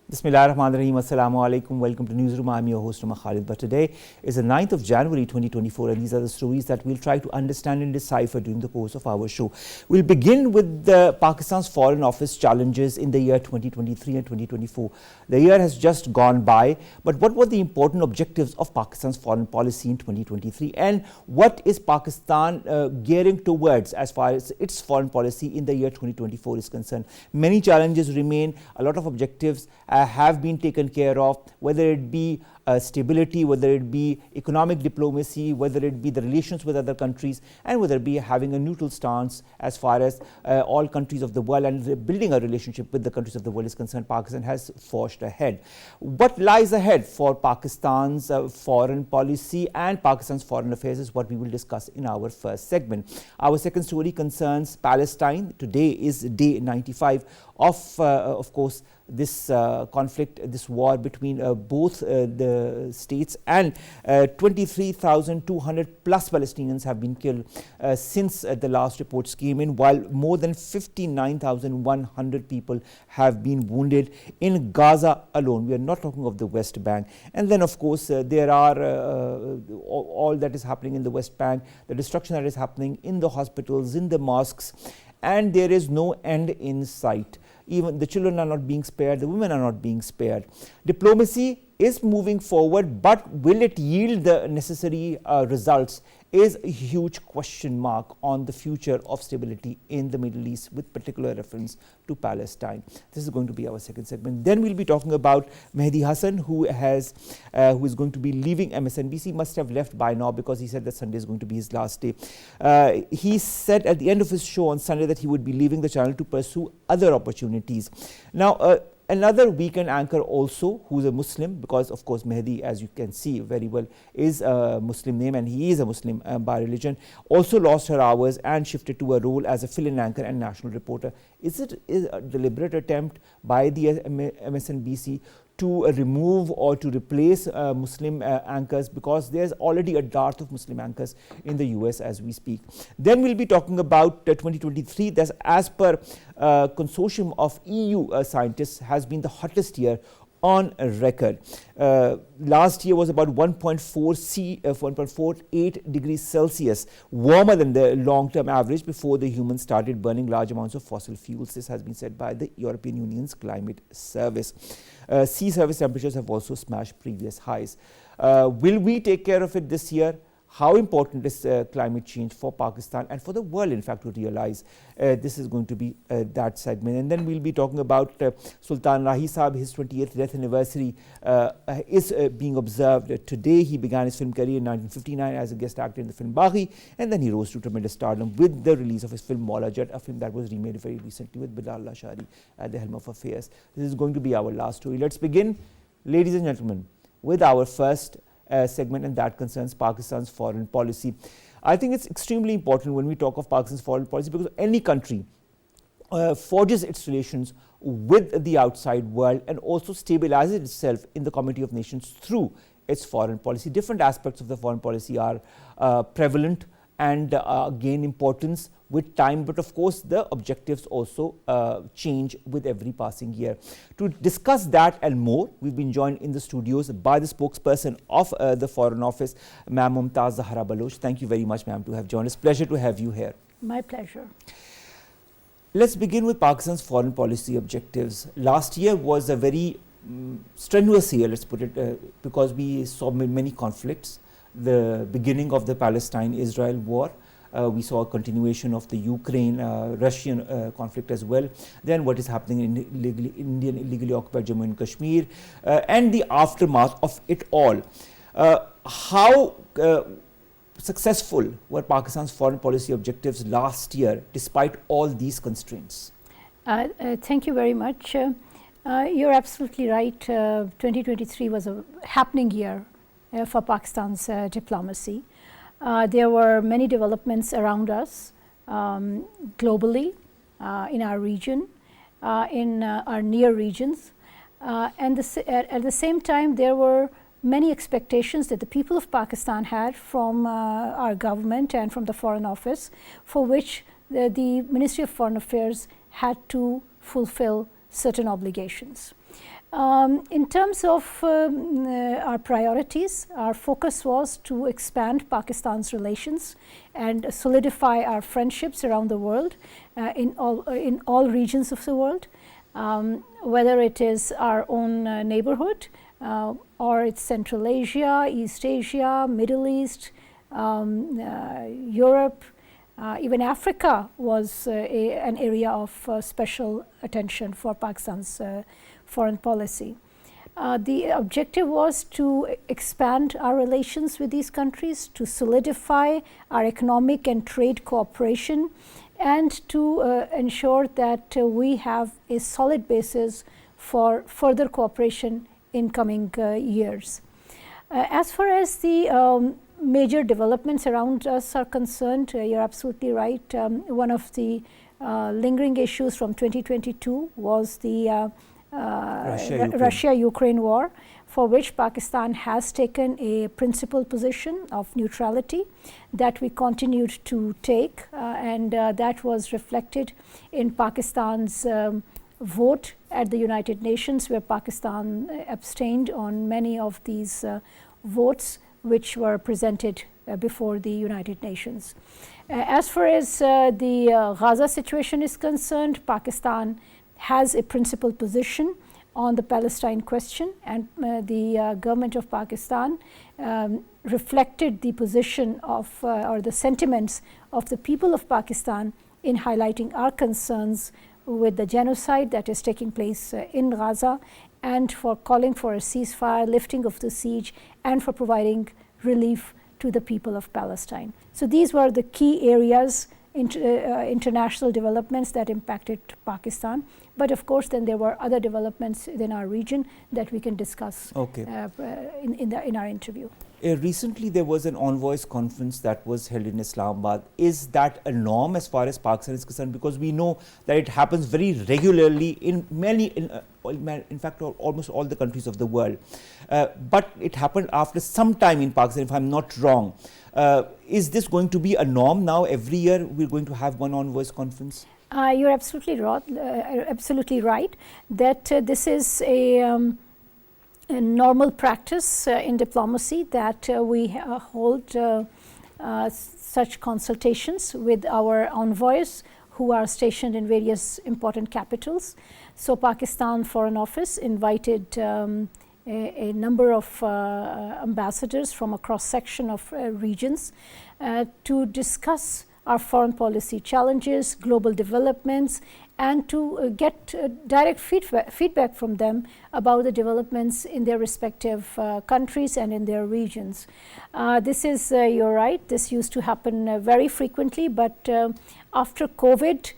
Bismillahirrahmanirrahim. Assalamu alaikum. Welcome to Newsroom. I'm your host, Omar Khalid. But today is the 9th of January 2024, and these are the stories that we'll try to understand and decipher during the course of our show. We'll begin with Pakistan's Foreign Office challenges in the year 2023 and 2024. The year has just gone by, but what were the important objectives of Pakistan's foreign policy in 2023, and what is Pakistan gearing towards as far as its foreign policy in the year 2024 is concerned? Many challenges remain. A lot of objectives have been taken care of, whether it be stability, whether it be economic diplomacy, whether it be the relations with other countries, and whether it be having a neutral stance as far as all countries of the world and building a relationship with the countries of the world is concerned. Pakistan has forged ahead. What lies ahead for Pakistan's foreign policy and Pakistan's foreign affairs is what we will discuss in our first segment. Our second story concerns Palestine. Today is day 95 of course, this conflict, this war between both the states, and 23,200 plus Palestinians have been killed since the last reports came in, while more than 59,100 people have been wounded in Gaza alone. We are not talking of the West Bank. And then, of course, there are all that is happening in the West Bank, the destruction that is happening in the hospitals, in the mosques, and there is no end in sight. Even the children are not being spared, the women are not being spared. Diplomacy is moving forward, but will it yield the necessary results is a huge question mark on the future of stability in the Middle East, with particular reference to Palestine. This is going to be our second segment. Then we'll be talking about Mehdihasan, who is going to be leaving MSNBC. Must have left by now because he said that Sunday is going to be his last day. He said at the end of his show on Sunday that he would be leaving the channel to pursue other opportunities. Now, another weekend anchor also, who's a Muslim, because of course Mehdi, as you can see very well, is a Muslim name and he is a Muslim by religion, also lost her hours and shifted to a role as a fill-in anchor and national reporter. Is it a deliberate attempt by the MSNBC to remove or to replace Muslim anchors, because there's already a dearth of Muslim anchors in the US as we speak? Then we'll be talking about 2023. That's, as per consortium of EU scientists, has been the hottest year on record. Last year was about 1.48 degrees Celsius warmer than the long-term average before the humans started burning large amounts of fossil fuels. This has been said by the European Union's climate service. Sea surface temperatures have also smashed previous highs. Will we take care of it this year? How important is climate change for Pakistan and for the world, in fact, to realize? This is going to be that segment. And then we'll be talking about Sultan Rahi Sahab. His 20th death anniversary is being observed today. He began his film career in 1959 as a guest actor in the film Rahi, and then he rose to tremendous stardom with the release of his film Maula Jat, a film that was remade very recently with Bilal Shari at the helm of affairs. This is going to be our last story. Let's begin, ladies and gentlemen, with our first segment, and that concerns Pakistan's foreign policy. I think it's extremely important when we talk of Pakistan's foreign policy, because any country forges its relations with the outside world and also stabilizes itself in the community of nations through its foreign policy. Different aspects of the foreign policy are prevalent and gain importance with time, but of course the objectives also change with every passing year. To discuss that and more, we've been joined in the studios by the spokesperson of the Foreign Office, Ma'am Mumtaz Zahra Baloch. Thank you very much, ma'am, to have joined us. Pleasure to have you here. My pleasure. Let's begin with Pakistan's foreign policy objectives. Last year was a very strenuous year, let's put it, because we saw many conflicts. The beginning of the Palestine-Israel war. We saw a continuation of the Ukraine-Russian conflict as well. Then what is happening in Indian illegally occupied Jammu and Kashmir, and the aftermath of it all. How successful were Pakistan's foreign policy objectives last year despite all these constraints? Thank you very much. You're absolutely right. 2023 was a happening year for Pakistan's diplomacy. There were many developments around us, globally, in our region, in our near regions, and at the same time there were many expectations that the people of Pakistan had from our government and from the Foreign Office, for which the Ministry of Foreign Affairs had to fulfill certain obligations. In terms of our priorities, our focus was to expand Pakistan's relations and solidify our friendships around the world, in all regions of the world, whether it is our own neighborhood or it's Central Asia, East Asia, Middle East, Europe, even Africa was an area of special attention for Pakistan's foreign policy. The objective was to expand our relations with these countries, to solidify our economic and trade cooperation, and to ensure that we have a solid basis for further cooperation in coming years. As far as the major developments around us are concerned, you're absolutely right. One of the lingering issues from 2022 was the Russia-Ukraine war, for which Pakistan has taken a principled position of neutrality that we continued to take, and that was reflected in Pakistan's vote at the United Nations, where Pakistan abstained on many of these votes which were presented before the United Nations. As far as the Gaza situation is concerned, Pakistan has a principled position on the Palestine question, and the government of Pakistan reflected the position of or the sentiments of the people of Pakistan in highlighting our concerns with the genocide that is taking place in Gaza, and for calling for a ceasefire, lifting of the siege, and for providing relief to the people of Palestine. So these were the key areas, international developments that impacted Pakistan. But of course, then there were other developments in our region that we can discuss in our interview. Recently, there was an envoys conference that was held in Islamabad. Is that a norm as far as Pakistan is concerned? Because we know that it happens very regularly in many, in fact, almost all the countries of the world. But it happened after some time in Pakistan, if I'm not wrong. Is this going to be a norm now? Every year we're going to have one envoys conference? You're absolutely right that this is a normal practice in diplomacy, that we hold such consultations with our envoys who are stationed in various important capitals. So Pakistan Foreign Office invited a number of ambassadors from a cross-section of regions to discuss our foreign policy challenges, global developments, and to get direct feedback from them about the developments in their respective countries and in their regions. This is, you're right, this used to happen very frequently, but after COVID,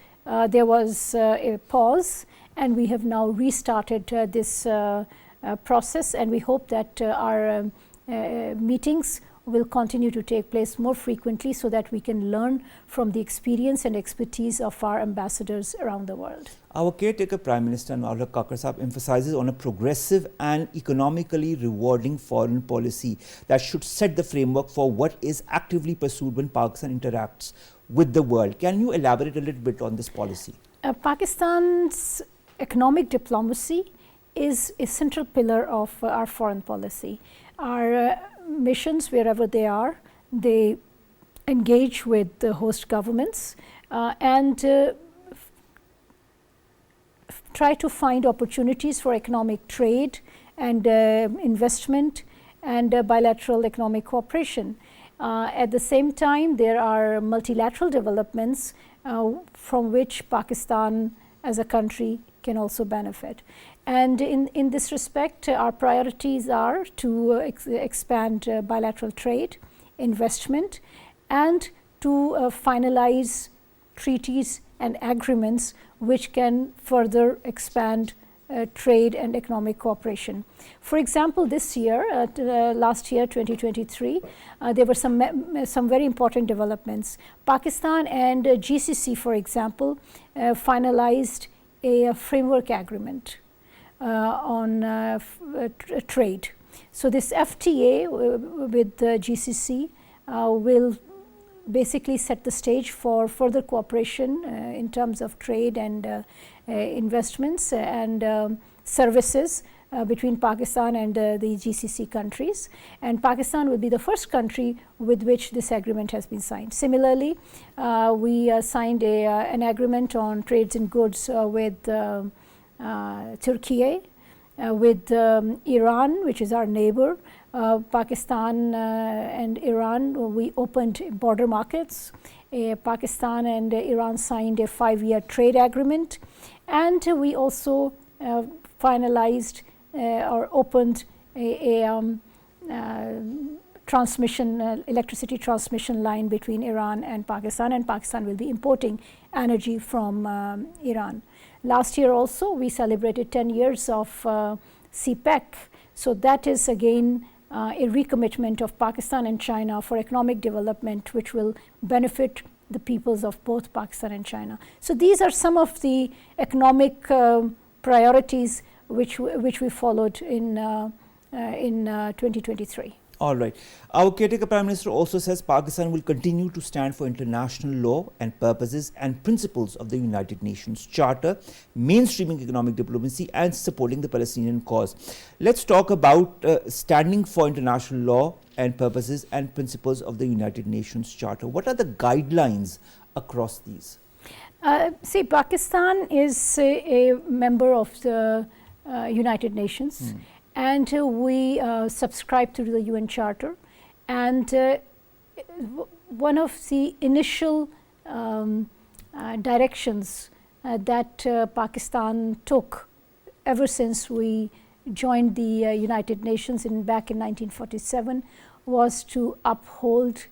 there was a pause, and we have now restarted this process, and we hope that our meetings will continue to take place more frequently so that we can learn from the experience and expertise of our ambassadors around the world. Our caretaker Prime Minister Anwar Kakar Sahab emphasizes on a progressive and economically rewarding foreign policy that should set the framework for what is actively pursued when Pakistan interacts with the world. Can you elaborate a little bit on this policy? Pakistan's economic diplomacy is a central pillar of our foreign policy. Our missions, wherever they are, they engage with the host governments and try to find opportunities for economic trade and investment and bilateral economic cooperation. At the same time, there are multilateral developments from which Pakistan as a country can also benefit. And in this respect, our priorities are to expand bilateral trade, investment, and to finalize treaties and agreements which can further expand trade and economic cooperation. For example, this year, last year, 2023, there were some very important developments. Pakistan and GCC, for example, finalized a framework agreement on trade. So this FTA with the GCC will basically set the stage for further cooperation in terms of trade and investments and services between Pakistan and the GCC countries, and Pakistan will be the first country with which this agreement has been signed. Similarly, we signed an agreement on trades in goods with Turkey, with Iran, which is our neighbor. Pakistan and Iran, we opened border markets. Pakistan and Iran signed a 5-year trade agreement, and we also finalized or opened a transmission, electricity transmission line between Iran and Pakistan will be importing energy from Iran. Last year also we celebrated 10 years of CPEC, so that is again a recommitment of Pakistan and China for economic development, which will benefit the peoples of both Pakistan and China. So these are some of the economic priorities which we followed in 2023. All right. Our caretaker Prime Minister also says Pakistan will continue to stand for international law and purposes and principles of the United Nations Charter, mainstreaming economic diplomacy and supporting the Palestinian cause. Let's talk about standing for international law and purposes and principles of the United Nations Charter. What are the guidelines across these? See, Pakistan is a member of the United Nations, and we subscribe to the UN Charter, and one of the initial directions that Pakistan took ever since we joined the United Nations back in 1947 was to uphold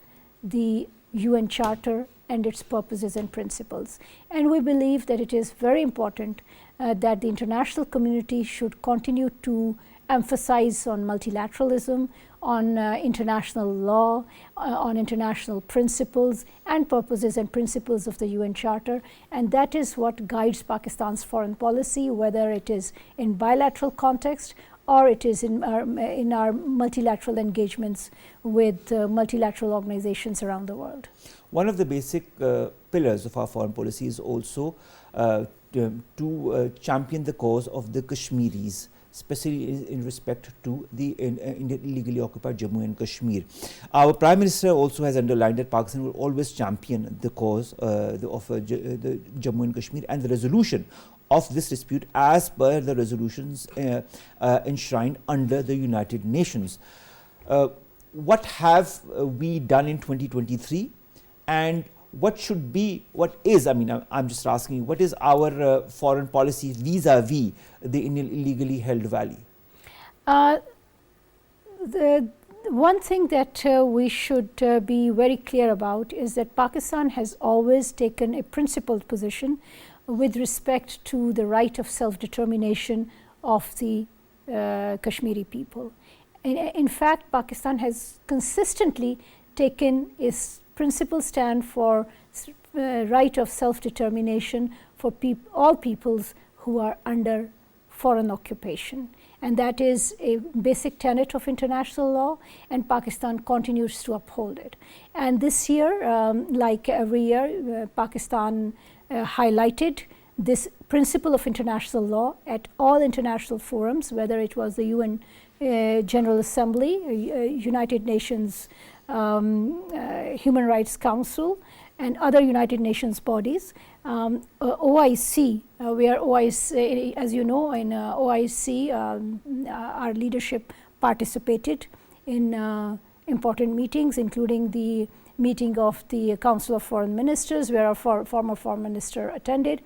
the UN Charter and its purposes and principles. And we believe that it is very important that the international community should continue to emphasize on multilateralism, on international law, on international principles and purposes and principles of the UN Charter, and that is what guides Pakistan's foreign policy, whether it is in bilateral context or it is in our multilateral engagements with multilateral organizations around the world. One of the basic pillars of our foreign policy is also to champion the cause of the Kashmiris, especially in respect to the illegally occupied Jammu and Kashmir. Our Prime Minister also has underlined that Pakistan will always champion the cause of the Jammu and Kashmir and the resolution of this dispute as per the resolutions enshrined under the United Nations. What have we done in 2023, and what should be, I'm just asking you, what is our foreign policy vis-a-vis the illegally held valley? The one thing that we should be very clear about is that Pakistan has always taken a principled position with respect to the right of self-determination of the Kashmiri people. In fact, Pakistan has consistently taken its principled stand for right of self-determination for all peoples who are under foreign occupation, and that is a basic tenet of international law, and Pakistan continues to uphold it. And this year, like every year, Pakistan highlighted this principle of international law at all international forums, whether it was the UN General Assembly, United Nations Human Rights Council, and other United Nations bodies. OIC, where OIC, as you know, in OIC, our leadership participated in important meetings, including the meeting of the Council of Foreign Ministers, where our former Foreign Minister attended.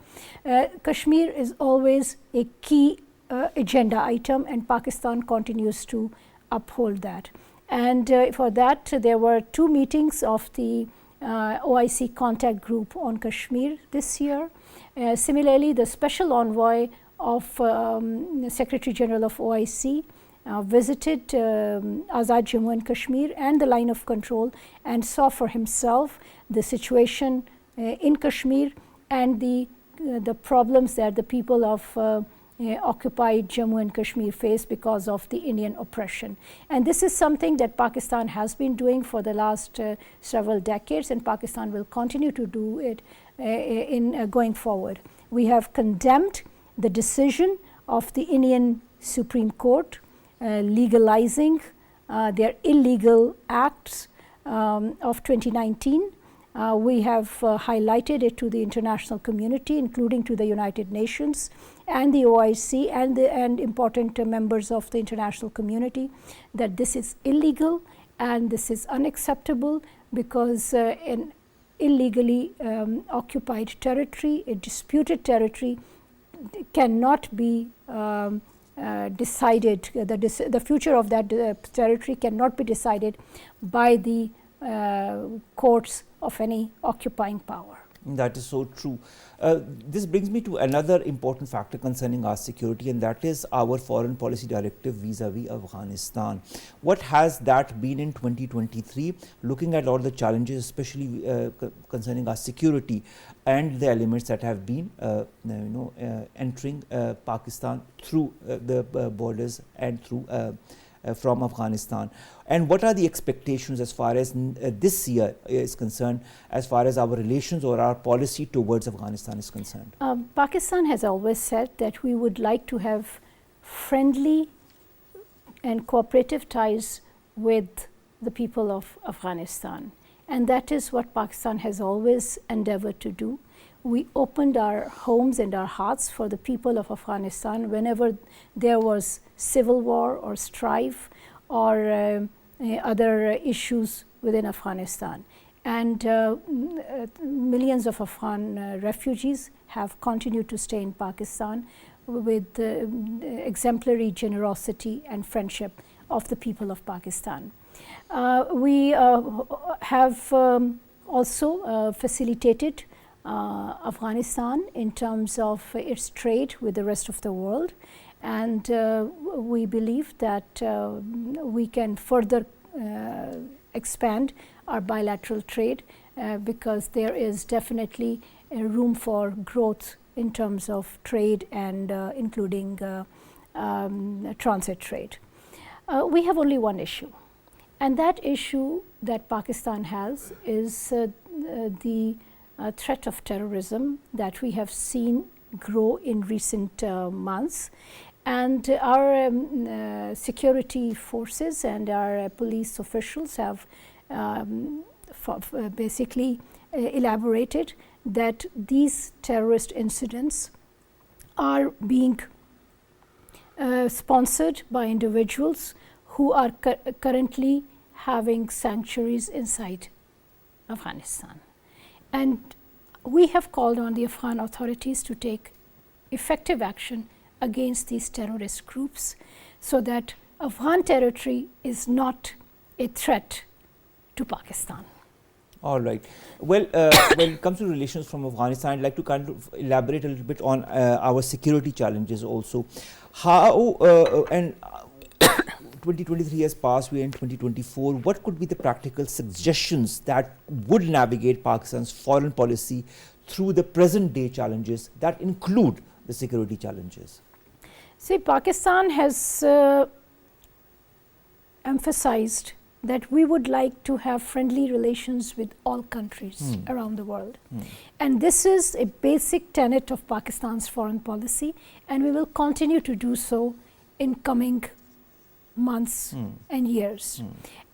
Kashmir is always a key agenda item, and Pakistan continues to uphold that. And for that, there were 2 meetings of the OIC contact group on Kashmir this year. Similarly, the special envoy of Secretary General of OIC visited Azad Jammu and Kashmir and the line of control and saw for himself the situation in Kashmir and the problems that the people of occupied Jammu and Kashmir face because of the Indian oppression. And this is something that Pakistan has been doing for the last several decades, and Pakistan will continue to do it in going forward. We have condemned the decision of the Indian Supreme Court legalizing their illegal acts of 2019. We have highlighted it to the international community, including to the United Nations and the OIC and important members of the international community, that this is illegal and this is unacceptable, because an illegally occupied territory, a disputed territory, cannot be decided. The future of that territory cannot be decided by the courts of any occupying power. That is so true. This brings me to another important factor concerning our security, and that is our foreign policy directive vis-a-vis Afghanistan. What has that been in 2023, looking at all the challenges, especially concerning our security and the elements that have been entering Pakistan through the borders and through from Afghanistan, and what are the expectations as far as this year is concerned, as far as our relations or our policy towards Afghanistan is concerned? Pakistan has always said that we would like to have friendly and cooperative ties with the people of Afghanistan, and that is what Pakistan has always endeavored to do. We opened our homes and our hearts for the people of Afghanistan whenever there was civil war or strife or other issues within Afghanistan. And millions of Afghan refugees have continued to stay in Pakistan with exemplary generosity and friendship of the people of Pakistan. We have also facilitated Afghanistan in terms of its trade with the rest of the world, and we believe that we can further expand our bilateral trade because there is definitely room for growth in terms of trade and including transit trade. We have only one issue, and that issue that Pakistan has is the threat of terrorism that we have seen grow in recent months, and our security forces and our police officials have basically elaborated that these terrorist incidents are being sponsored by individuals who are currently having sanctuaries inside Afghanistan. And we have called on the Afghan authorities to take effective action against these terrorist groups so that Afghan territory is not a threat to Pakistan. All right. Well, when it comes to relations from Afghanistan, I'd like to kind of elaborate a little bit on our security challenges also. How and 2023 has passed, we are in 2024. What could be the practical suggestions that would navigate Pakistan's foreign policy through the present day challenges that include the security challenges? See, Pakistan has emphasized that we would like to have friendly relations with all countries around the world. And this is a basic tenet of Pakistan's foreign policy, and we will continue to do so in coming months and years.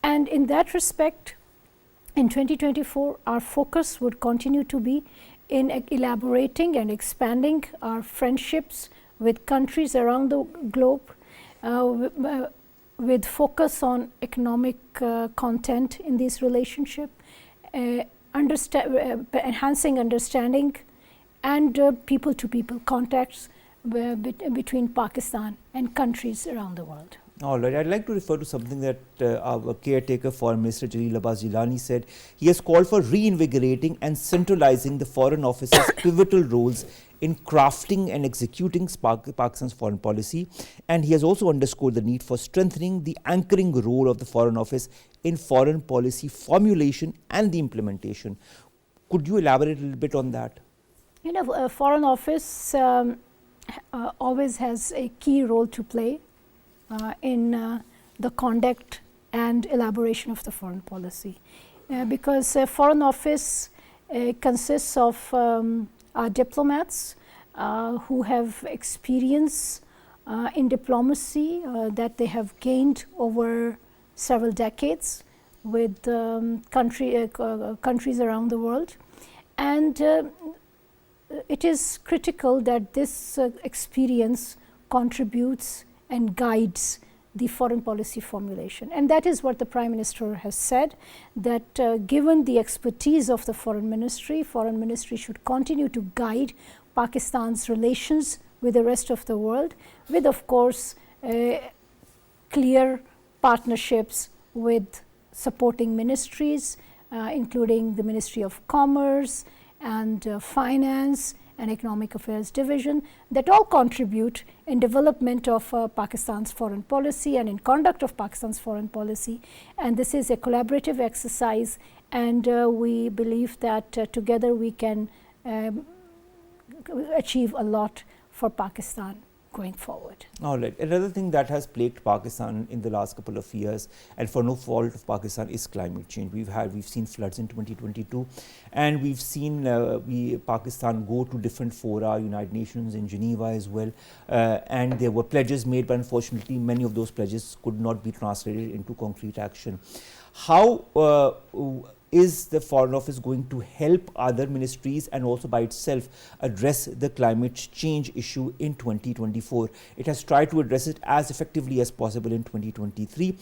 And in that respect, in 2024, our focus would continue to be in elaborating and expanding our friendships with countries around the globe, with focus on economic content in this relationship, enhancing understanding and people-to-people contacts between Pakistan and countries around the world. All right, I'd like to refer to something that our caretaker Foreign Minister Jalil Abbas Jilani said. He has called for reinvigorating and centralizing the Foreign Office's pivotal roles in crafting and executing Pakistan's foreign policy, and he has also underscored the need for strengthening the anchoring role of the Foreign Office in foreign policy formulation and the implementation. Could you elaborate a little bit on that? You know, Foreign Office always has a key role to play in the conduct and elaboration of the foreign policy, because Foreign Office consists of diplomats who have experience in diplomacy that they have gained over several decades with countries around the world, and it is critical that this experience contributes and guides the foreign policy formulation. And that is what the Prime Minister has said, that given the expertise of the Foreign Ministry should continue to guide Pakistan's relations with the rest of the world, with of course clear partnerships with supporting ministries, including the Ministry of Commerce and Finance and Economic Affairs Division, that all contribute in development of Pakistan's foreign policy and in conduct of Pakistan's foreign policy. And this is a collaborative exercise, and we believe that together we can achieve a lot for Pakistan going forward. All right. Another thing that has plagued Pakistan in the last couple of years, and for no fault of Pakistan, is climate change. We've seen floods in 2022, and we've seen Pakistan go to different fora, United Nations in Geneva as well, and there were pledges made, but unfortunately many of those pledges could not be translated into concrete action. How is the Foreign Office going to help other ministries and also by itself address the climate change issue in 2024? It has tried to address it as effectively as possible in 2023.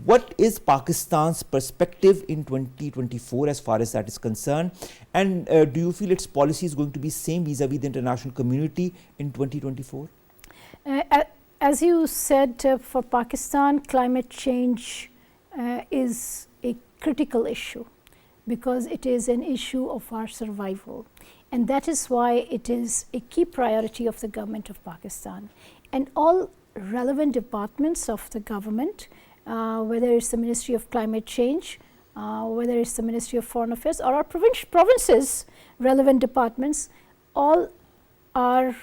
What is Pakistan's perspective in 2024 as far as that is concerned? And do you feel its policy is going to be same vis-a-vis the international community in 2024? As you said, for Pakistan, climate change is a critical issue, because it is an issue of our survival, and that is why it is a key priority of the government of Pakistan. And all relevant departments of the government, whether it's the Ministry of Climate Change, whether it's the Ministry of Foreign Affairs or our provinces, relevant departments, all are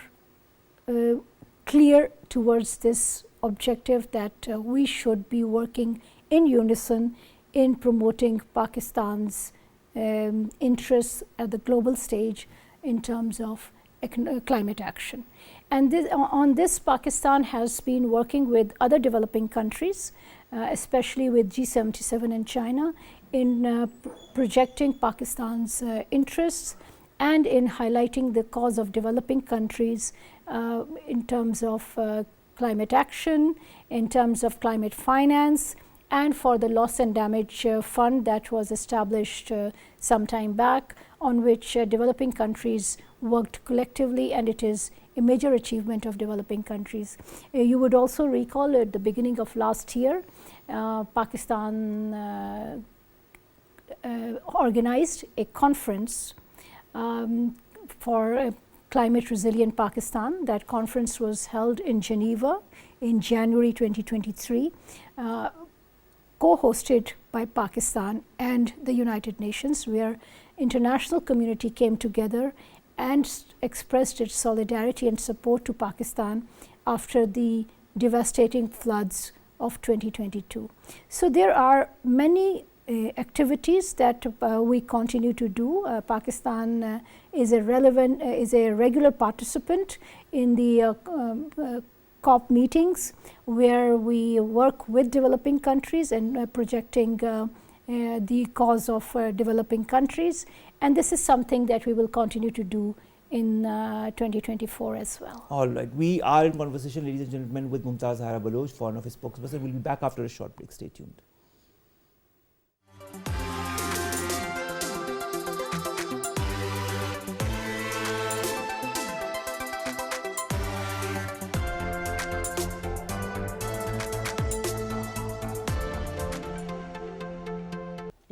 clear towards this objective that we should be working in unison in promoting Pakistan's interests at the global stage in terms of climate action. And on this, Pakistan has been working with other developing countries, especially with G77 and China, in projecting Pakistan's interests and in highlighting the cause of developing countries in terms of climate action, in terms of climate finance, and for the loss and damage fund that was established some time back, on which developing countries worked collectively, and it is a major achievement of developing countries. You would also recall at the beginning of last year, Pakistan organized a conference for climate resilient Pakistan. That conference was held in Geneva in January 2023. Co-hosted by Pakistan and the United Nations, where international community came together and expressed its solidarity and support to Pakistan after the devastating floods of 2022. So there are many activities that we continue to do. Pakistan is a regular participant in the COP meetings, where we work with developing countries and projecting the cause of developing countries, and this is something that we will continue to do in 2024 as well. All right, we are in conversation, ladies and gentlemen, with Mumtaz Zahra Baloch, Foreign Office spokesperson. We'll be back after a short break. Stay tuned.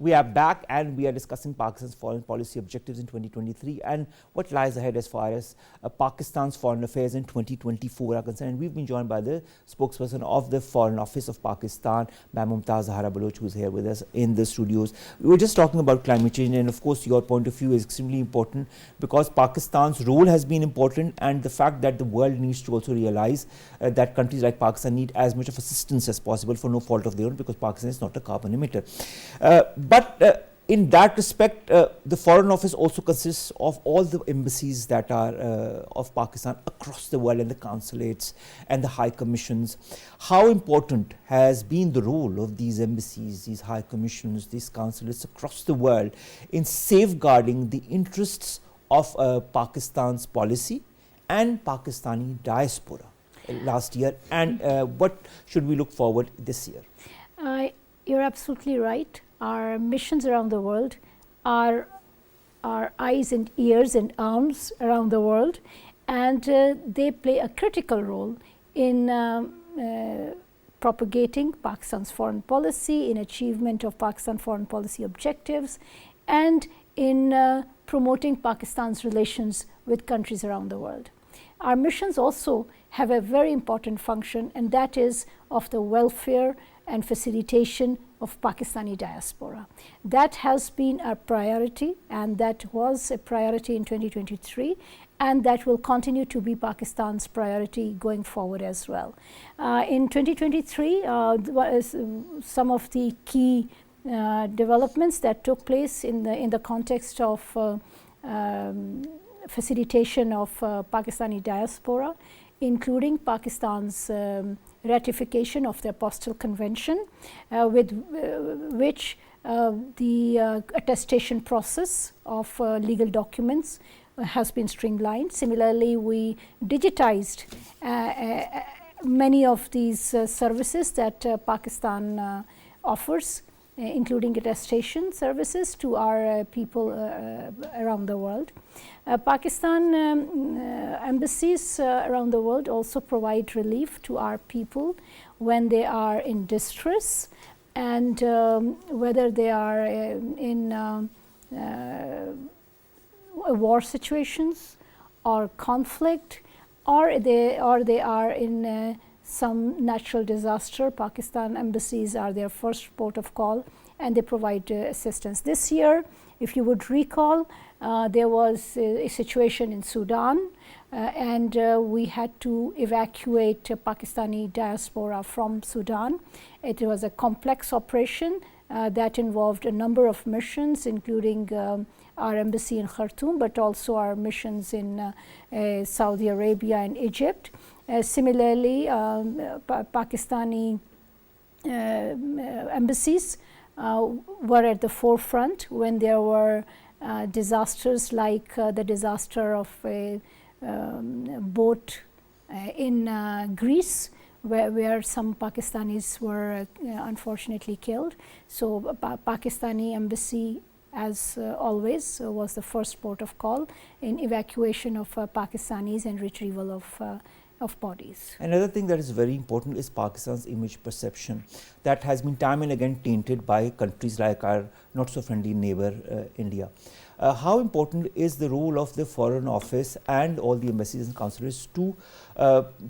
We are back and we are discussing Pakistan's foreign policy objectives in 2023 and what lies ahead as far as Pakistan's foreign affairs in 2024 are concerned. And we've been joined by the spokesperson of the Foreign Office of Pakistan, Mumtaz Zahra Baloch, who is here with us in the studios. We were just talking about climate change, and of course your point of view is extremely important because Pakistan's role has been important, and the fact that the world needs to also realize that countries like Pakistan need as much of assistance as possible for no fault of their own, because Pakistan is not a carbon emitter. But in that respect, the Foreign Office also consists of all the embassies that are of Pakistan across the world, and the consulates and the high commissions. How important has been the role of these embassies, these high commissions, these consulates across the world in safeguarding the interests of Pakistan's policy and Pakistani diaspora last year, and what should we look forward this year? You're absolutely right. Our missions around the world are our eyes and ears and arms around the world, and they play a critical role in propagating Pakistan's foreign policy, in achievement of Pakistan foreign policy objectives, and in promoting Pakistan's relations with countries around the world. Our missions also have a very important function, and that is of the welfare and facilitation of Pakistani diaspora. That has been a priority, and that was a priority in 2023, and that will continue to be Pakistan's priority going forward as well. In 2023, some of the key developments that took place in the context of facilitation of Pakistani diaspora, including Pakistan's ratification of the Apostille Convention, with which the attestation process of legal documents has been streamlined. Similarly, we digitized many of these services that Pakistan offers, including attestation services to our people around the world. Pakistan embassies around the world also provide relief to our people when they are in distress, and whether they are in war situations or conflict, or they are in some natural disaster. Pakistan embassies are their first port of call, and they provide assistance. This year, if you would recall, there was a situation in Sudan, and we had to evacuate Pakistani diaspora from Sudan. It was a complex operation that involved a number of missions, including our embassy in Khartoum, but also our missions in Saudi Arabia and Egypt. Similarly, Pakistani embassies were at the forefront when there were disasters like the disaster of a boat in Greece, where some Pakistanis were unfortunately killed. So Pakistani embassy, as always, was the first port of call in evacuation of Pakistanis and retrieval of bodies. Another thing that is very important is Pakistan's image perception that has been time and again tainted by countries like our not so friendly neighbor India. How important is the role of the Foreign Office and all the embassies and consulates to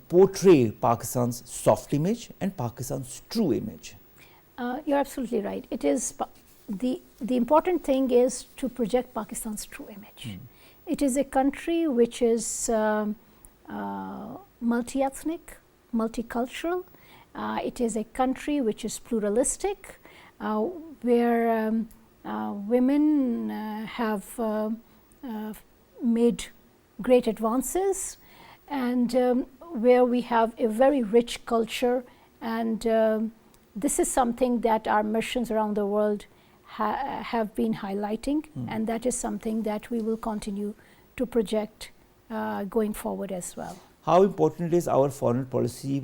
portray Pakistan's soft image and Pakistan's true image? You're absolutely right. It is the important thing is to project Pakistan's true image. It is a country which is multi-ethnic, multicultural. It is a country which is pluralistic, where women have made great advances, and where we have a very rich culture, and this is something that our missions around the world have been highlighting, and that is something that we will continue to project going forward as well. How important is our foreign policy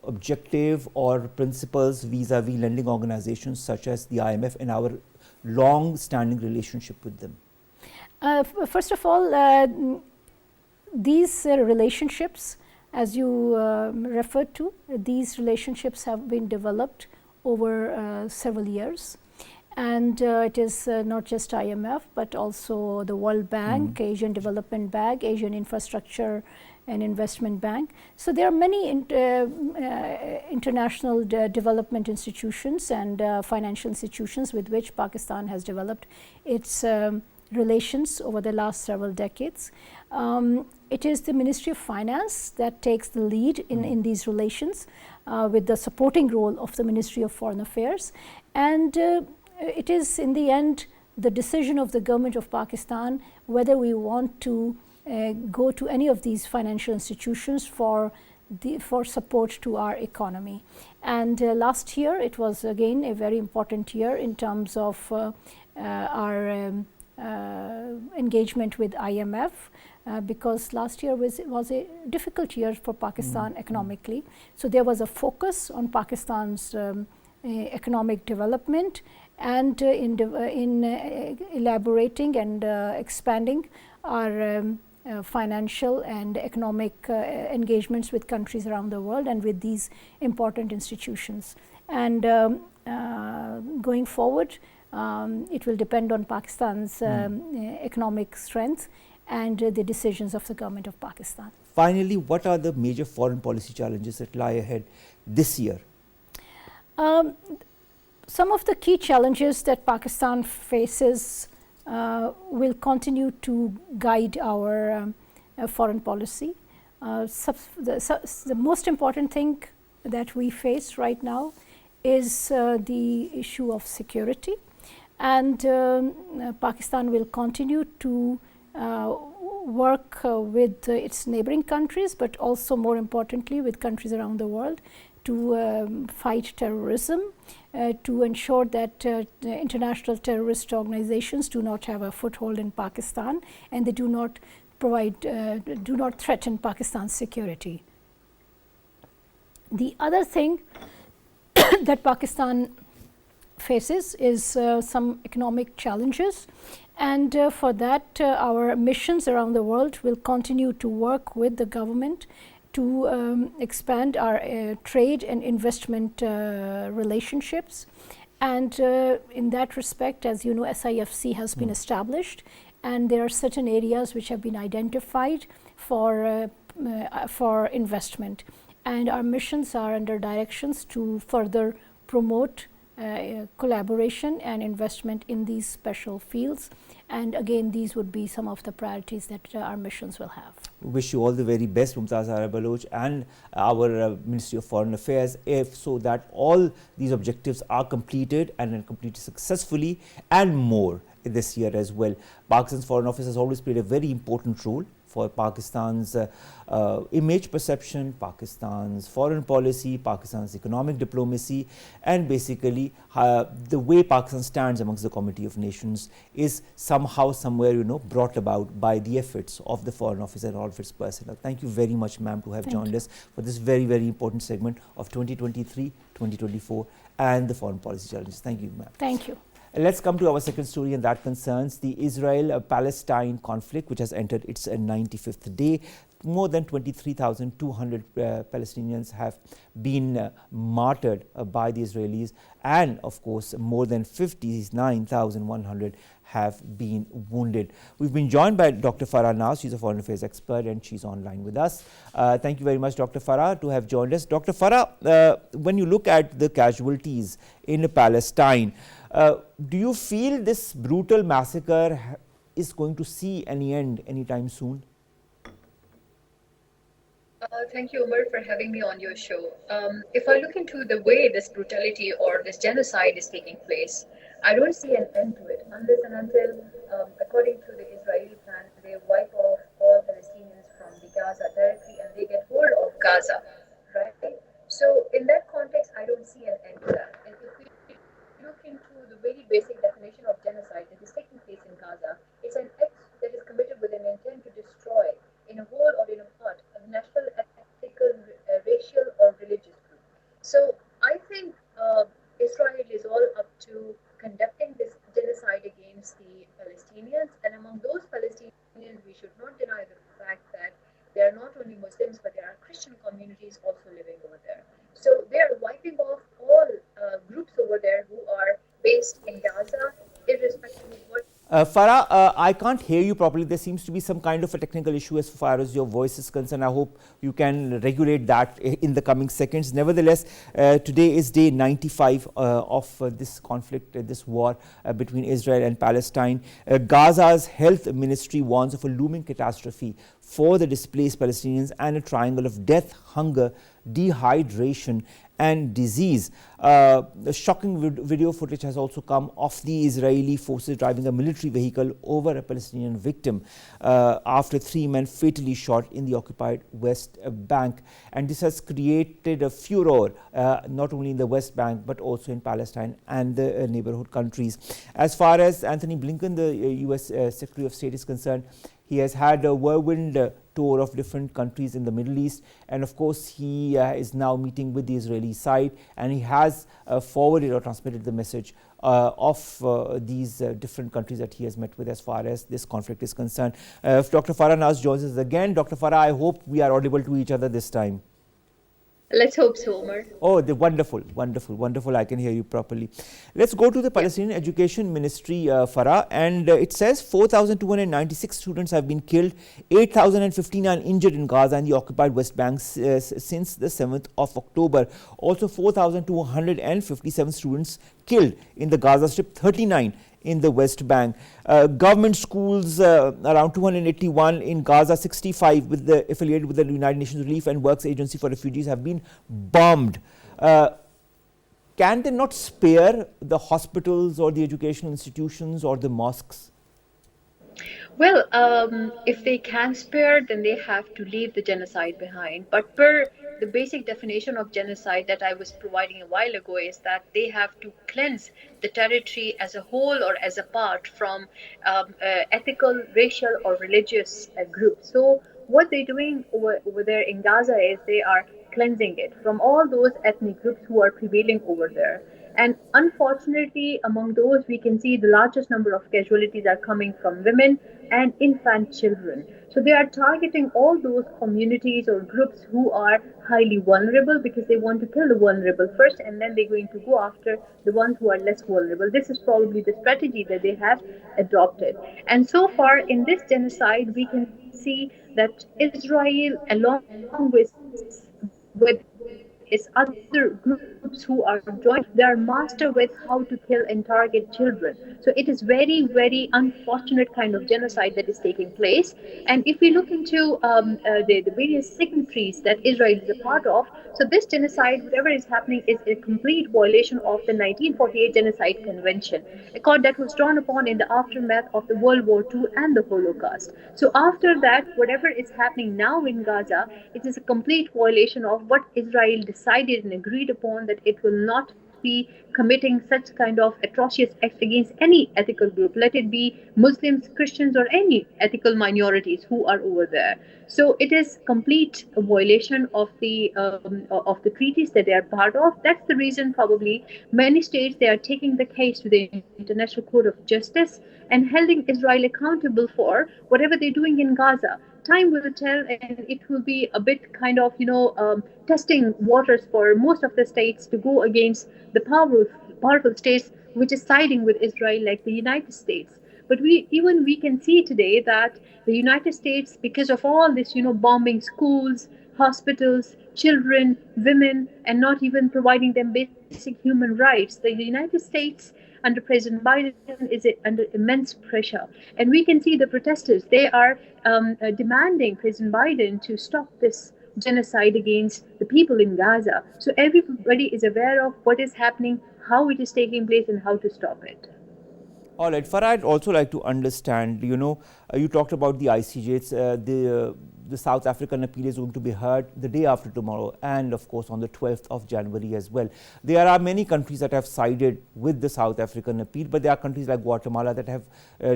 objective or principles vis-a-vis lending organizations such as the IMF and our long-standing relationship with them? First of all, these relationships, as you referred to, these relationships have been developed over several years, And it is not just IMF, but also the World Bank, Asian Development Bank, Asian Infrastructure and Investment Bank. So there are many international development institutions and financial institutions with which Pakistan has developed its relations over the last several decades. It is the Ministry of Finance that takes the lead in these relations with the supporting role of the Ministry of Foreign Affairs. And it is in the end the decision of the government of Pakistan whether we want to go to any of these financial institutions for support to our economy. And last year it was again a very important year in terms of our engagement with IMF, because last year was a difficult year for Pakistan economically. So there was a focus on Pakistan's economic development and in elaborating and expanding our financial and economic engagements with countries around the world and with these important institutions. And going forward, it will depend on Pakistan's economic strength and the decisions of the government of Pakistan. Finally, what are the major foreign policy challenges that lie ahead this year? Some of the key challenges that Pakistan faces will continue to guide our foreign policy. The most important thing that we face right now is the issue of security, and Pakistan will continue to work with its neighboring countries, but also more importantly with countries around the world to fight terrorism, to ensure that international terrorist organizations do not have a foothold in Pakistan and they do not threaten Pakistan's security. The other thing that Pakistan faces is some economic challenges, and for that our missions around the world will continue to work with the government to expand our trade and investment relationships. And in that respect, as you know, SIFC has been established, and there are certain areas which have been identified for investment. And our missions are under directions to further promote collaboration and investment in these special fields. And again, these would be some of the priorities that our missions will have. We wish you all the very best, Mumtaz Baloch, and our Ministry of Foreign Affairs, so that all these objectives are completed and completed successfully and more this year as well. Pakistan's Foreign Office has always played a very important role for Pakistan's image perception, Pakistan's foreign policy, Pakistan's economic diplomacy, and basically the way Pakistan stands amongst the Committee of Nations is somehow, somewhere, brought about by the efforts of the Foreign Office and all of its personnel. Thank you very much, ma'am, to have joined us for this very, very important segment of 2023, 2024 and the foreign policy challenges. Thank you, ma'am. Thank you. Let's come to our second story, and that concerns the Israel-Palestine conflict, which has entered its 95th day. More than 23,200 Palestinians have been martyred by the Israelis, and of course more than 59,100 have been wounded. We've been joined by Dr. Farah now. She's a foreign affairs expert and she's online with us. Thank you very much, Dr. Farah, to have joined us. Dr. Farah, when you look at the casualties in Palestine, do you feel this brutal massacre is going to see any end anytime soon? Thank you, Omar, for having me on your show. If I look into the way this brutality or this genocide is taking place, I don't see an end to it unless and until, according to the Israeli plan, they wipe off all Palestinians from the Gaza territory and they get hold of Gaza, right? So in that context, I don't see an end to that. And if we look into the very basic definition of genocide that is taking place in Gaza, it's an act that is committed with an intent to destroy, in a whole or in a part, a national, ethical, racial or religious group. So I think Israel is all up to conducting this genocide against the Palestinians, and among those Palestinians we should not deny the fact that there are not only Muslims but there are Christian communities also living over there. So they are wiping off all groups over there who are based in Gaza Farah, I can't hear you properly. There seems to be some kind of a technical issue as far as your voice is concerned. I hope you can regulate that in the coming seconds. Nevertheless, today is day 95 of this conflict, this war between Israel and Palestine. Gaza's health ministry warns of a looming catastrophe for the displaced Palestinians and a triangle of death, hunger, dehydration and disease. The shocking video footage has also come of the Israeli forces driving a military vehicle over a Palestinian victim after 3 men fatally shot in the occupied West Bank. And this has created a furor not only in the West Bank but also in Palestine and the neighborhood countries. As far as Anthony Blinken, the US Secretary of State, is concerned, he has had a whirlwind tour of different countries in the Middle East, and of course he is now meeting with the Israeli side, and he has forwarded or transmitted the message of these different countries that he has met with as far as this conflict is concerned. Dr. Farah Naz joins us again. Dr. Farah, I hope we are audible to each other this time. Let's hope so, Omar. Oh, wonderful. I can hear you properly. Let's go to the Palestinian Education Ministry, Farah, and it says 4,296 students have been killed, 8,059 injured in Gaza and the occupied West Bank since the 7th of October. Also 4,257 students killed in the Gaza Strip, 39 in the West Bank. Government schools, around 281 in Gaza, 65 affiliated with the United Nations Relief and Works Agency for Refugees have been bombed. Can they not spare the hospitals or the educational institutions or the mosques? Well, if they can spare, then they have to leave the genocide behind. But per the basic definition of genocide that I was providing a while ago is that they have to cleanse the territory as a whole or as a part from ethical, racial or religious groups. So what they're doing over there in Gaza is they are cleansing it from all those ethnic groups who are prevailing over there. And unfortunately, among those, we can see the largest number of casualties are coming from women and infant children. So they are targeting all those communities or groups who are highly vulnerable because they want to kill the vulnerable first, and then they're going to go after the ones who are less vulnerable. This is probably the strategy that they have adopted. And so far in this genocide, we can see that Israel, along with its other groups who are joined, they are master with how to kill and target children. So it is very, very unfortunate kind of genocide that is taking place. And if we look into the various signatories that Israel is a part of, so this genocide, whatever is happening, is a complete violation of the 1948 Genocide Convention, a code that was drawn upon in the aftermath of the World War II and the Holocaust. So after that, whatever is happening now in Gaza, it is a complete violation of what Israel decided and agreed upon, that it will not be committing such kind of atrocious acts against any ethical group, let it be Muslims, Christians, or any ethical minorities who are over there. So it is complete violation of the treaties that they are part of. That's the reason probably many states, they are taking the case to the International Court of Justice and holding Israel accountable for whatever they're doing in Gaza. Time will tell, and it will be a bit kind of, testing waters for most of the states to go against the powerful states which is siding with Israel, like the United States. But we can see today that the United States, because of all this, bombing schools, hospitals, children, women, and not even providing them basic human rights, the United States under President Biden is under immense pressure. And we can see the protesters, they are demanding President Biden to stop this genocide against the people in Gaza. So everybody is aware of what is happening, how it is taking place, and how to stop it. All right, Farah, I'd also like to understand, you talked about the ICJ. The South African appeal is going to be heard the day after tomorrow, and of course on the 12th of January as well. There are many countries that have sided with the South African appeal, but there are countries like Guatemala that have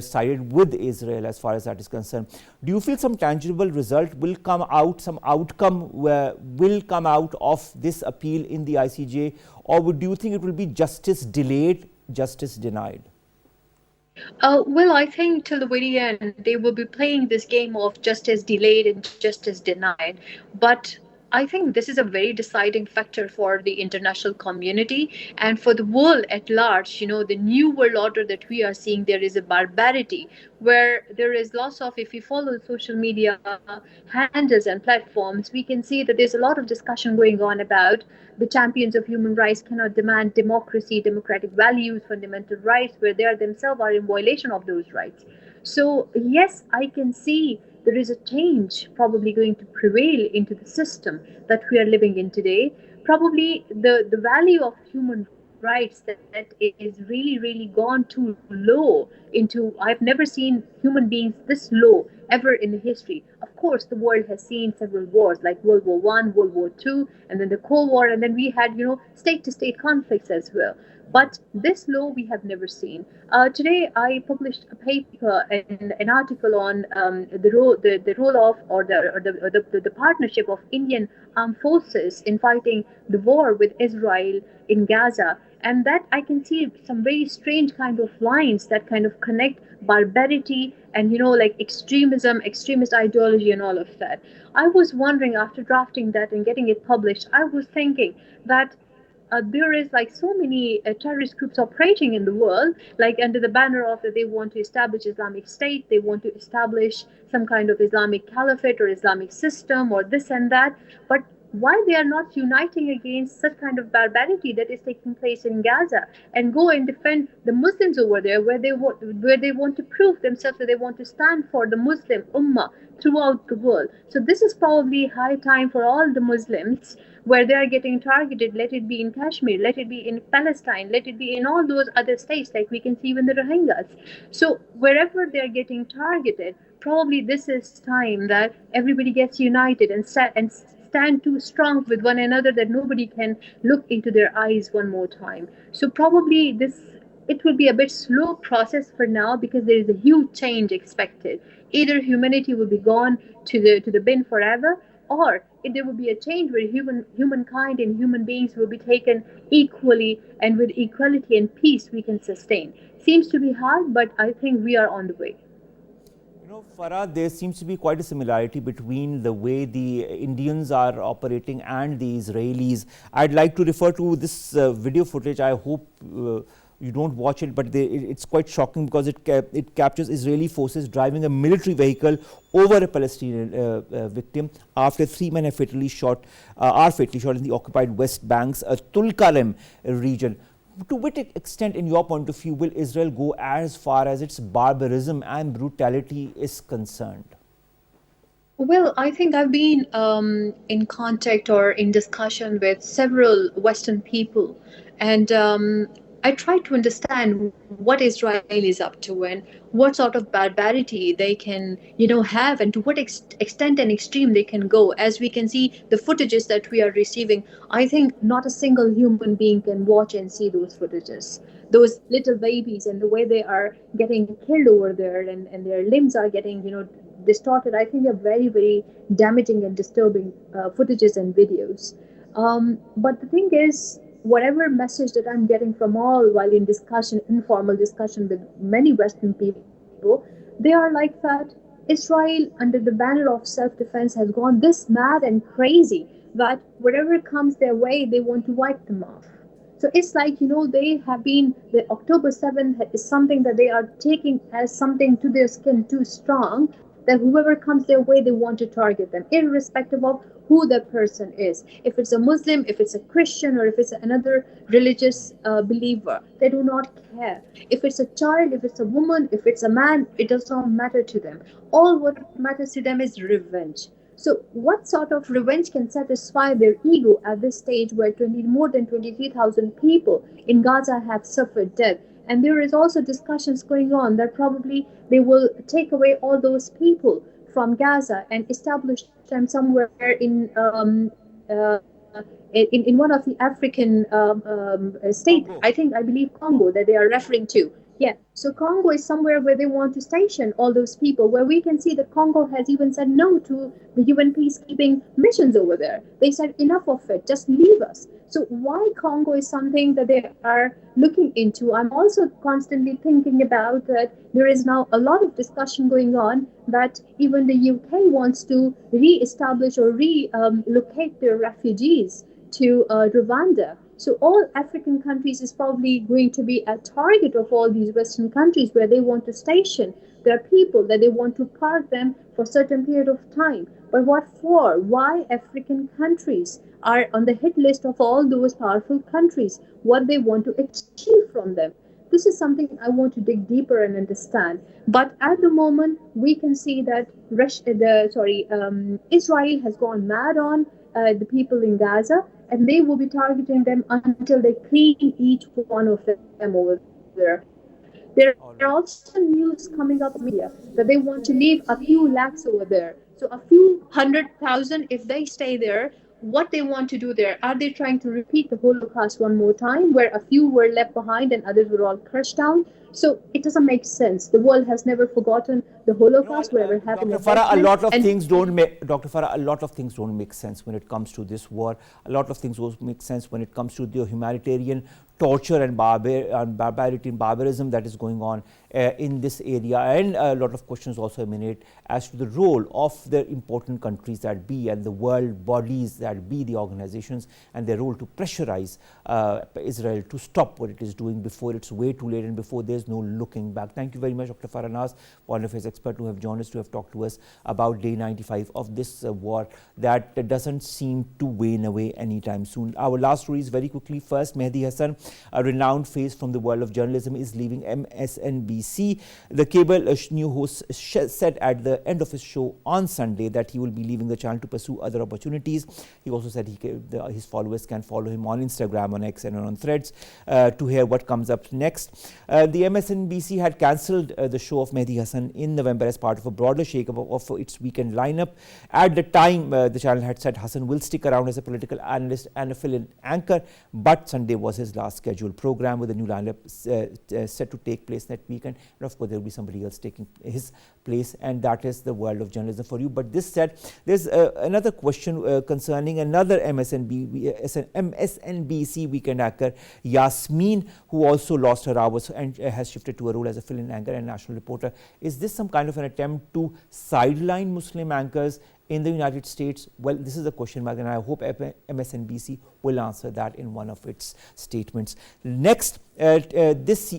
sided with Israel as far as that is concerned. Do you feel some tangible result will come out, some outcome will come out of this appeal in the ICJ, or do you think it will be justice delayed, justice denied? Well, I think till the very end, they will be playing this game of justice delayed and justice denied. But I think this is a very deciding factor for the international community and for the world at large. The new world order that we are seeing, there is a barbarity where there is lots of, if you follow social media handles and platforms, we can see that there's a lot of discussion going on about the champions of human rights cannot demand democracy, democratic values, fundamental rights, where they are themselves are in violation of those rights. So, yes, I can see there is a change probably going to prevail into the system that we are living in today. Probably the value of human rights that is really, really gone too low into, I've never seen human beings this low ever in the history. Of course, the world has seen several wars like World War One, World War Two, and then the Cold War, and then we had, state to state conflicts as well. But this low we have never seen. Today, I published a paper, an article on the role of, or the partnership of Indian armed forces in fighting the war with Israel in Gaza, and that I can see some very strange kind of lines that kind of connect barbarity and like extremism, extremist ideology, and all of that. I was wondering after drafting that and getting it published, I was thinking that there is like so many terrorist groups operating in the world, like under the banner of that they want to establish Islamic State, they want to establish some kind of Islamic caliphate or Islamic system or this and that. But why they are not uniting against such kind of barbarity that is taking place in Gaza and go and defend the Muslims over there, where they want to prove themselves that they want to stand for the Muslim Ummah throughout the world. So this is probably high time for all the Muslims where they are getting targeted, let it be in Kashmir, let it be in Palestine, let it be in all those other states, like we can see even the Rohingyas. So wherever they are getting targeted, probably this is time that everybody gets united and stand too strong with one another that nobody can look into their eyes one more time. So probably it will be a bit slow process for now because there is a huge change expected. Either humanity will be gone to the bin forever, or if there will be a change where humankind and human beings will be taken equally, and with equality and peace we can sustain. Seems to be hard, but I think we are on the way. Farah, there seems to be quite a similarity between the way the Indians are operating and the Israelis. I'd like to refer to this video footage. I hope you don't watch it, but it's quite shocking because it captures Israeli forces driving a military vehicle over a Palestinian victim after 3 men are fatally shot in the occupied West Bank's Tulkarem region. To what extent, in your point of view, will Israel go as far as its barbarism and brutality is concerned? Well, I think I've been in contact or in discussion with several Western people, and I try to understand what Israel is up to and what sort of barbarity they can, have, and to what extent and extreme they can go. As we can see, the footages that we are receiving, I think not a single human being can watch and see those footages. Those little babies and the way they are getting killed over there, and their limbs are getting, distorted. I think they're very, very damaging and disturbing footages and videos. But the thing is, whatever message that I'm getting from all while in discussion, informal discussion with many Western people, they are like that Israel, under the banner of self-defense, has gone this mad and crazy that whatever comes their way, they want to wipe them off. So it's like, they have been, the October 7th is something that they are taking as something to their skin too strong, that whoever comes their way, they want to target them, irrespective of who that person is. If it's a Muslim, if it's a Christian, or if it's another religious believer, they do not care. If it's a child, if it's a woman, if it's a man, it does not matter to them. All what matters to them is revenge. So what sort of revenge can satisfy their ego at this stage where more than 23,000 people in Gaza have suffered death? And there is also discussions going on that probably they will take away all those people from Gaza and establish them somewhere in one of the African states. I believe Congo, that they are referring to. Yeah, so Congo is somewhere where they want to station all those people, where we can see that Congo has even said no to the UN peacekeeping missions over there. They said enough of it, just leave us. So why Congo is something that they are looking into. I'm also constantly thinking about that there is now a lot of discussion going on that even the UK wants to re-establish or relocate their refugees to Rwanda. So all African countries is probably going to be a target of all these Western countries where they want to station their people, that they want to park them for a certain period of time. But what for? Why African countries are on the hit list of all those powerful countries? What they want to achieve from them? This is something I want to dig deeper and understand. But at the moment, we can see that Israel has gone mad on the people in Gaza, and they will be targeting them until they clean each one of them over there. There are All right. also news coming up in media that they want to leave a few lakhs over there. So a few 100,000, if they stay there, what they want to do there? Are they trying to repeat the Holocaust one more time, where a few were left behind and others were all crushed down? So it doesn't make sense. The world has never forgotten the Holocaust, wherever it happened Dr. in Farah, a Iceland. lot of And things don't make Dr. Farah, a lot of things don't make sense when it comes to this war. A lot of things don't make sense when it comes to the humanitarian torture and barbarity and barbarism that is going on in this area, and a lot of questions also emanate as to the role of the important countries that be and the world bodies that be, the organizations, and their role to pressurize Israel to stop what it is doing before it's way too late and before there's no looking back. Thank you very much, Dr. Farah Naz, one of his experts who have joined us, to have talked to us about day 95 of this war that doesn't seem to wane away anytime soon. Our last story is very quickly. First, Mehdihasan, a renowned face from the world of journalism, is leaving MSNBC. The cable news host said at the end of his show on Sunday that he will be leaving the channel to pursue other opportunities. He also said his followers can follow him on Instagram, on X, and on Threads to hear what comes up next. The MSNBC had cancelled the show of Mehdihasan in November as part of a broader shake-up of its weekend lineup. At the time, the channel had said Hassan will stick around as a political analyst and a fill-in anchor, but Sunday was his last scheduled program, with a new lineup set to take place that weekend. And of course, there will be somebody else taking his place, and that is the world of journalism for you. But this said, there's another question concerning another MSNBC weekend anchor, Yasmin, who also lost her hours and has shifted to a role as a fill-in anchor and national reporter. Is this some kind of an attempt to sideline Muslim anchors in the United States? Well, this is a question mark, and I hope MSNBC will answer that in one of its statements. Next, last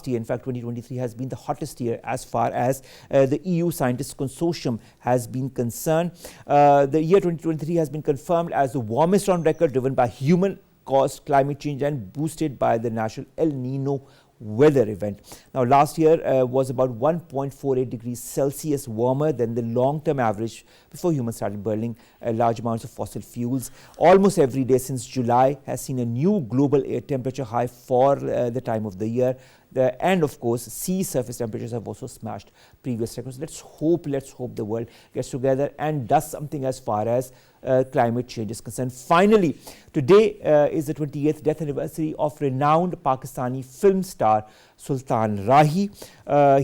year, in fact, 2023 has been the hottest year as far as the EU Scientists Consortium has been concerned. The year 2023 has been confirmed as the warmest on record, driven by human-caused climate change and boosted by the national El Nino weather event. Now, last year was about 1.48 degrees Celsius warmer than the long-term average before humans started burning large amounts of fossil fuels. Almost every day since July has seen a new global air temperature high for the time of the year. And of course, sea surface temperatures have also smashed previous records. Let's hope the world gets together and does something as far as climate change is concerned. Finally, today is the 28th death anniversary of renowned Pakistani film star Sultan Rahi.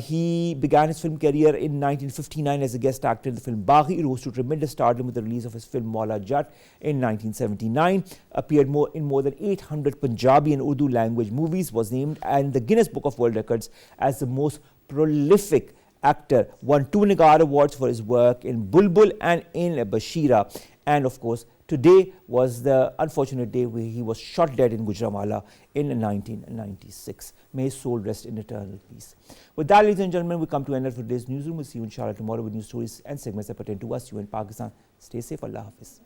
He began his film career in 1959 as a guest actor in the film Baghi. Rose to tremendous stardom with the release of his film Maula Jat in 1979. Appeared in more than 800 Punjabi and Urdu language movies. Was named in the Guinness Book of World Records as the most prolific actor. Won 2 Nagar Awards for his work in Bulbul and in Bashira. And of course, today was the unfortunate day where he was shot dead in Gujranwala in 1996. May his soul rest in eternal peace. With that, ladies and gentlemen, we come to an end of today's newsroom. We'll see you inshallah tomorrow with news stories and segments that pertain to us, you and Pakistan. Stay safe. Allah Hafiz.